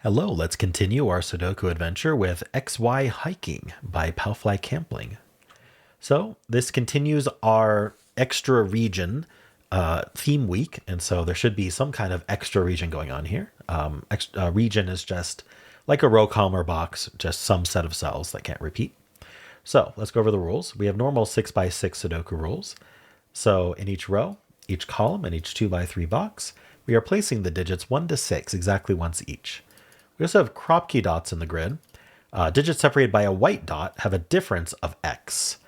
Hello, let's continue our Sudoku adventure with XY Hiking by Palfly Kampling. So this continues our extra region theme week, and so there should be some kind of extra region going on here. Region is just like a row, column, or box, just some set of cells that can't repeat. So let's go over the rules. We have normal 6x6 Sudoku rules. So in each row, each column, and each 2x3 box, we are placing the digits 1 to 6 exactly once each. We also have crop key dots in the grid. Digits separated by a white dot have a difference of x.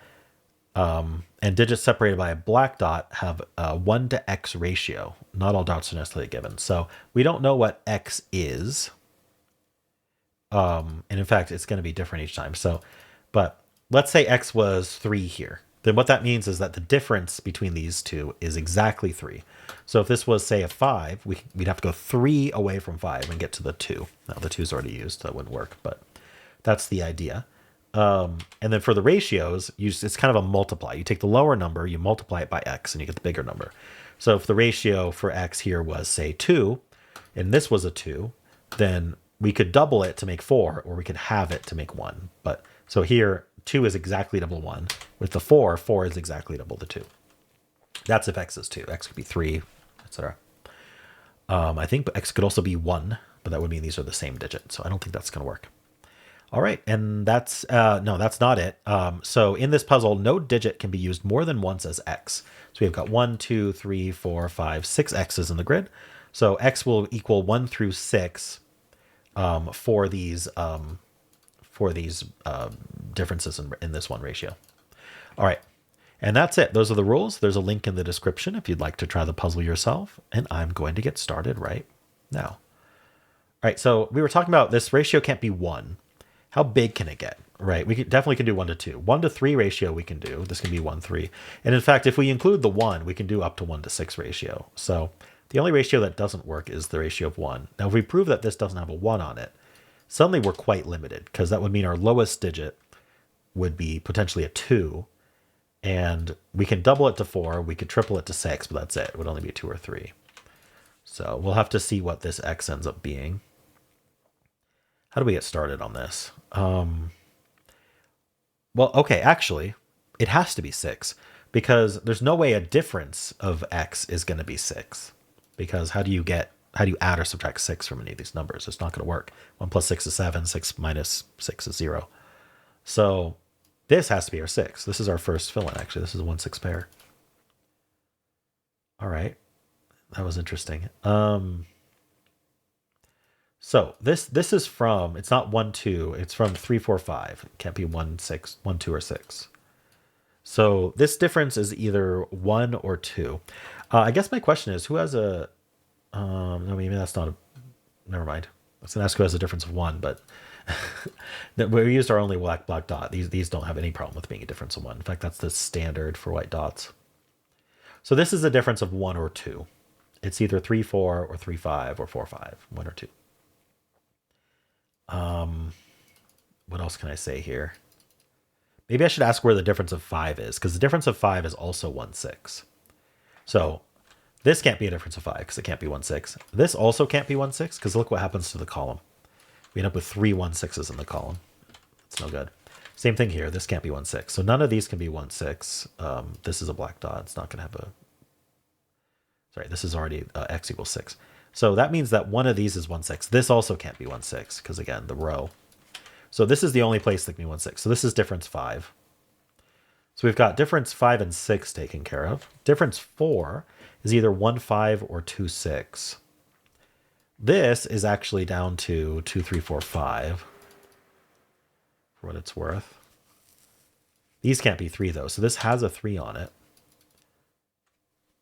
And digits separated by a black dot have a 1 to x ratio. Not all dots are necessarily given. So we don't know what x is. And in fact, it's going to be different each time. But let's say x was 3 here. Then what that means is that the difference between these two is exactly 3. So if this was, say, a 5, we'd have to go 3 away from 5 and get to the 2. Now, the 2 is already used, so that wouldn't work, but that's the idea. And then for the ratios, it's kind of a multiply. You take the lower number, you multiply it by x, and you get the bigger number. So if the ratio for x here was, say, 2, and this was a 2, then we could double it to make 4, or we could halve it to make 1. But so here, 2 is exactly double 1. With the 4, 4 is exactly double the 2. That's if x is 2. X could be 3, etc. I think x could also be 1, but that would mean these are the same digit. So I don't think that's going to work. All right, and that's no, that's not it. So in this puzzle, no digit can be used more than once as x. So we've got 1, 2, 3, 4, 5, 6 x's in the grid. So x will equal 1 through 6 for these differences in this one ratio. All right, and that's it. Those are the rules. There's a link in the description if you'd like to try the puzzle yourself, and I'm going to get started right now. All right, so we were talking about this ratio can't be 1. How big can it get? Right, we definitely can do 1 to 2. 1 to 3 ratio we can do. This can be 1, 3. And in fact, if we include the 1, we can do up to 1 to 6 ratio. So the only ratio that doesn't work is the ratio of 1. Now, if we prove that this doesn't have a 1 on it, suddenly we're quite limited, because that would mean our lowest digit would be potentially a 2. And we can double it to 4. We could triple it to 6, but that's it. It would only be 2 or 3. So we'll have to see what this x ends up being. How do we get started on this? Well, okay, actually, it has to be 6, because there's no way a difference of x is going to be 6. Because how do you add or subtract 6 from any of these numbers? It's not going to work. 1 plus 6 is 7. 6 minus 6 is 0. So this has to be our 6. This is our first fill-in, actually. This is a 1, 6 pair. All right. That was interesting. So this is from, it's not 1, 2. It's from 3, 4, 5. It can't be 1, 6, 1, 2, or 6. So this difference is either 1 or 2. I guess my question is, who has a... no, maybe that's not a... Never mind. I was going to ask who has a difference of 1, but... we used our only black dot. These don't have any problem with being a difference of 1. In fact, that's the standard for white dots. So this is a difference of 1 or 2. It's either 3, 4, or 3, 5, or 4, 5. 1 or 2. What else can I say here? Maybe I should ask where the difference of 5 is, because the difference of 5 is also 1, 6. So this can't be a difference of 5, because it can't be 1, 6. This also can't be 1, 6, because look what happens to the column. We end up with 3 1, 6s in the column. It's no good. Same thing here. This can't be 1, 6. So none of these can be 1, 6. This is a black dot. It's not going to have a... Sorry, this is already x equals 6. So that means that one of these is 1, 6. This also can't be 1, 6, because again, the row. So this is the only place that can be 1, 6. So this is difference 5. So we've got difference 5 and 6 taken care of. Difference 4 is either 1, 5 or 2, 6. This is actually down to 2, 3, 4, 5, for what it's worth. These can't be 3, though. So this has a 3 on it.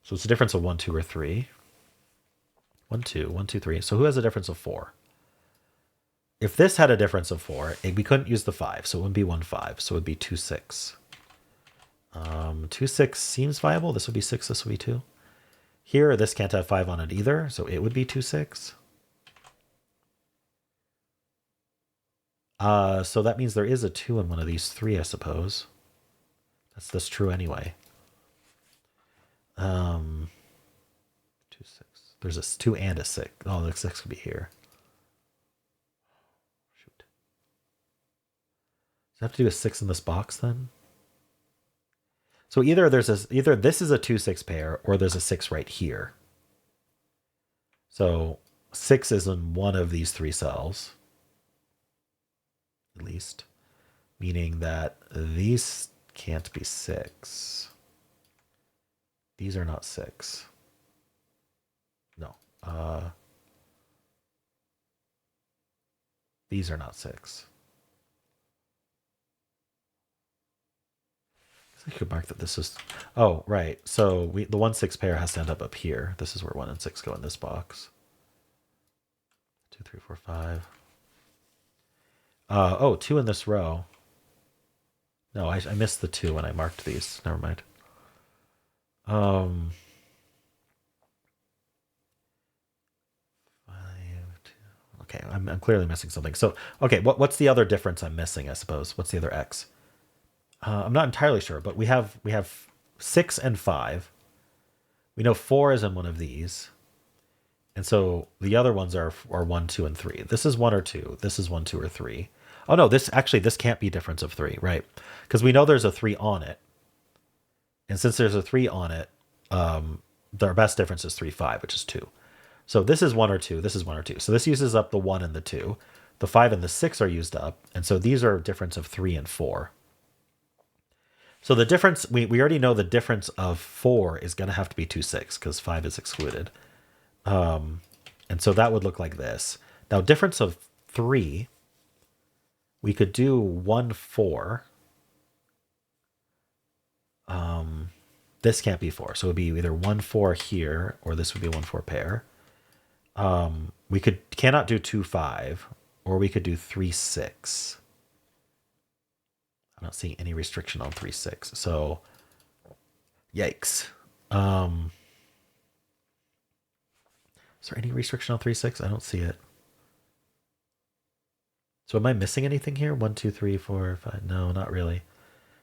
So it's a difference of 1, 2, or 3. 1, 2, 1, 2, 3. So who has a difference of 4? If this had a difference of 4, we couldn't use the 5, so it wouldn't be 1, 5. So it would be 2, 6. 2, 6 seems viable. This would be 6. This would be 2. Here, this can't have 5 on it either, so it would be 2, 6. So that means there is a 2 in one of these 3, I suppose. That's true anyway. 2, 6. There's a 2 and a 6. Oh, the 6 could be here. it have to do with 6 in this box then? So either either this is a 2-6 pair or there's a 6 right here. So 6 is in one of these 3 cells, at least, meaning that these can't be 6. These are not 6. No. These are not 6. I could mark that this is... Oh, right. So the 1-6 pair has to end up here. This is where 1 and 6 go in this box. 2, 3, 4, 5. Oh, 2 in this row. No, I missed the 2 when I marked these. Never mind. 5, 2. Okay, I'm clearly missing something. So, okay, what's the other difference I'm missing, I suppose? What's the other X? I'm not entirely sure, but we have 6 and 5. We know 4 is in one of these. And so the other ones are 1, 2, and 3. This is 1 or 2. This is 1, 2, or 3. Oh no, this can't be difference of 3, right? Because we know there's a 3 on it. And since there's a 3 on it, our best difference is 3, 5, which is 2. So this is 1 or 2. This is 1 or 2. So this uses up the 1 and the 2. The 5 and the 6 are used up. And so these are a difference of 3 and 4. So the difference, we already know the difference of 4 is going to have to be 2, 6 because 5 is excluded. And so that would look like this. Now, difference of 3, we could do 1, 4. This can't be 4. So it would be either 1, 4 here, or this would be a 1, 4 pair. We cannot do 2, 5, or we could do 3, 6. I'm not seeing any restriction on 3, 6. So, yikes. Is there any restriction on 3, 6? I don't see it. So am I missing anything here? 1, 2, 3, 4, 5. No, not really.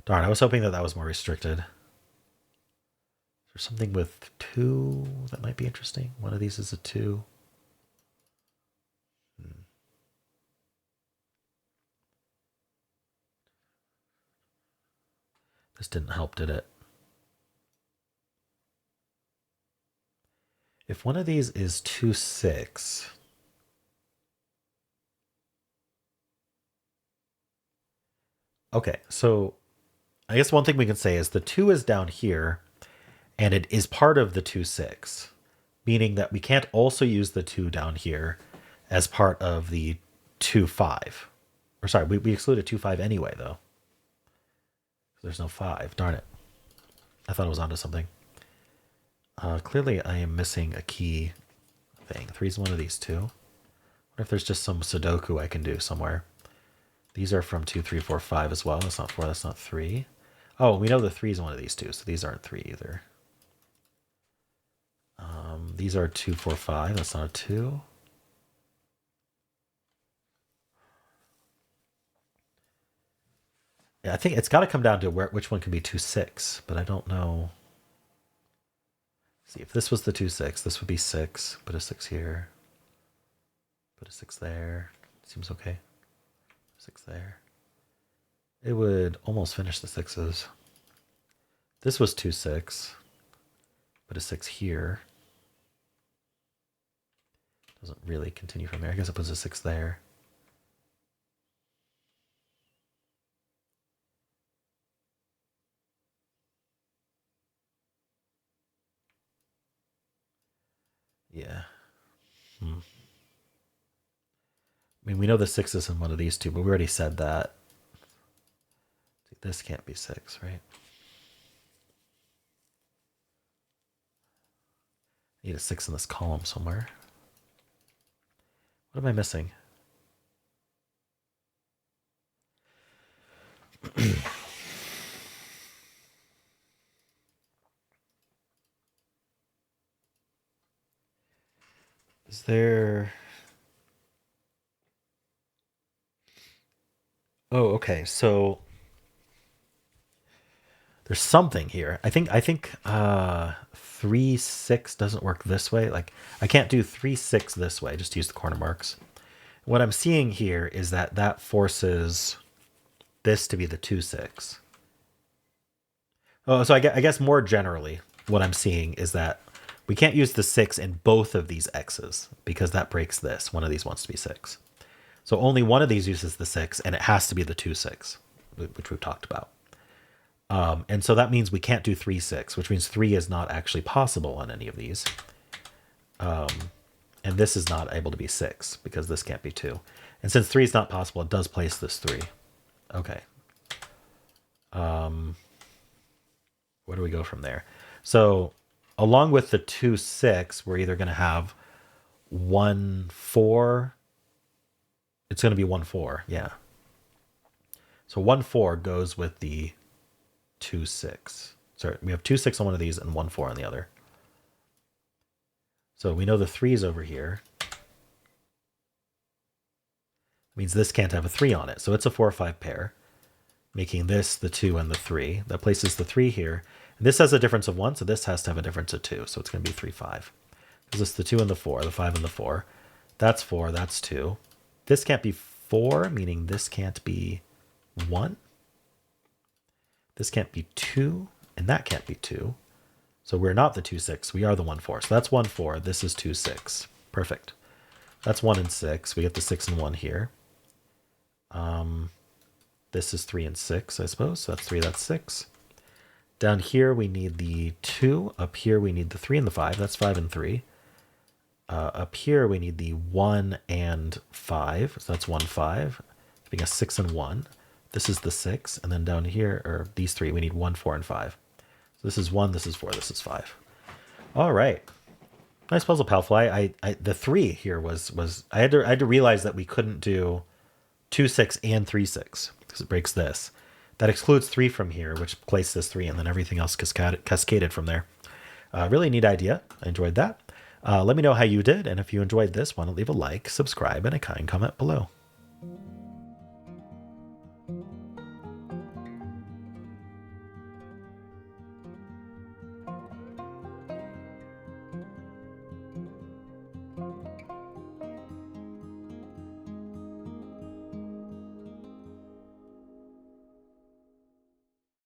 Darn, I was hoping that was more restricted. Is there something with 2 that might be interesting? One of these is a 2. This didn't help, did it? If one of these is 2, 6... Okay, so I guess one thing we can say is the 2 is down here, and it is part of the 2, 6, meaning that we can't also use the 2 down here as part of the 2, 5. Or sorry, we excluded 2, 5 anyway, though. There's no 5. Darn it. I thought I was onto something. Clearly, I am missing a key thing. 3 is one of these 2. I wonder if there's just some Sudoku I can do somewhere. These are from 2, 3, 4, 5 as well. That's not 4. That's not 3. Oh, we know the 3 is one of these 2, so these aren't 3 either. These are 2, 4, 5. That's not a 2. Yeah, I think it's got to come down to which one can be 2, 6, but I don't know. See, if this was the 2, 6, this would be 6. Put a 6 here. Put a 6 there. Seems okay. 6 there. It would almost finish the 6s. This was 2, 6. Put a 6 here. Doesn't really continue from there. I guess it puts a 6 there. Yeah. I mean, we know the 6 is in one of these 2, but we already said that. See, this can't be 6, right? I need a 6 in this column somewhere. What am I missing? Is there... Oh, okay. So there's something here. I think 3, 6 doesn't work this way. Like I can't do 3, 6 this way. Just use the corner marks. What I'm seeing here is that forces this to be the 2, 6. Oh, so I guess more generally, what I'm seeing is that we can't use the 6 in both of these x's because that breaks this. One of these wants to be 6. So only one of these uses the 6, and it has to be the 2, 6, which we've talked about. And so that means we can't do 3, 6, which means 3 is not actually possible on any of these. And this is not able to be 6 because this can't be 2. And since 3 is not possible, it does place this 3. Okay. Where do we go from there? So along with the 2, 6, we're either going to have 1, 4. It's going to be 1, 4. Yeah. So 1, 4 goes with the 2, 6. Sorry, we have 2, 6 on one of these and 1, 4 on the other. So we know the 3 is over here. Means this can't have a 3 on it. So it's a 4 or 5 pair, making this the 2 and the 3. That places the 3 here. And this has a difference of 1, so this has to have a difference of 2. So it's going to be 3, 5. Because it's the 2 and the 4, the 5 and the 4. That's 4, that's 2. This can't be 4, meaning this can't be 1. This can't be 2, and that can't be 2. So we're not the 2, 6. We are the 1, 4. So that's 1, 4. This is 2, 6. Perfect. That's 1 and 6. We get the 6 and 1 here. This is 3 and 6, I suppose. So that's 3, that's 6. Down here, we need the 2. Up here, we need the 3 and the 5. That's 5 and 3. Up here, we need the 1 and 5. So that's 1, 5. Giving us 6 and 1. This is the 6. And then down here, or these 3, we need 1, 4, and 5. So this is 1, this is 4, this is 5. All right. Nice puzzle, Palfly. The 3 here was I had to realize that we couldn't do 2, 6 and 3, 6 because it breaks this. That excludes 3 from here, which places this 3, and then everything else cascaded from there. Really neat idea. I enjoyed that. Let me know how you did, and if you enjoyed this, why don't leave a like, subscribe, and a kind comment below.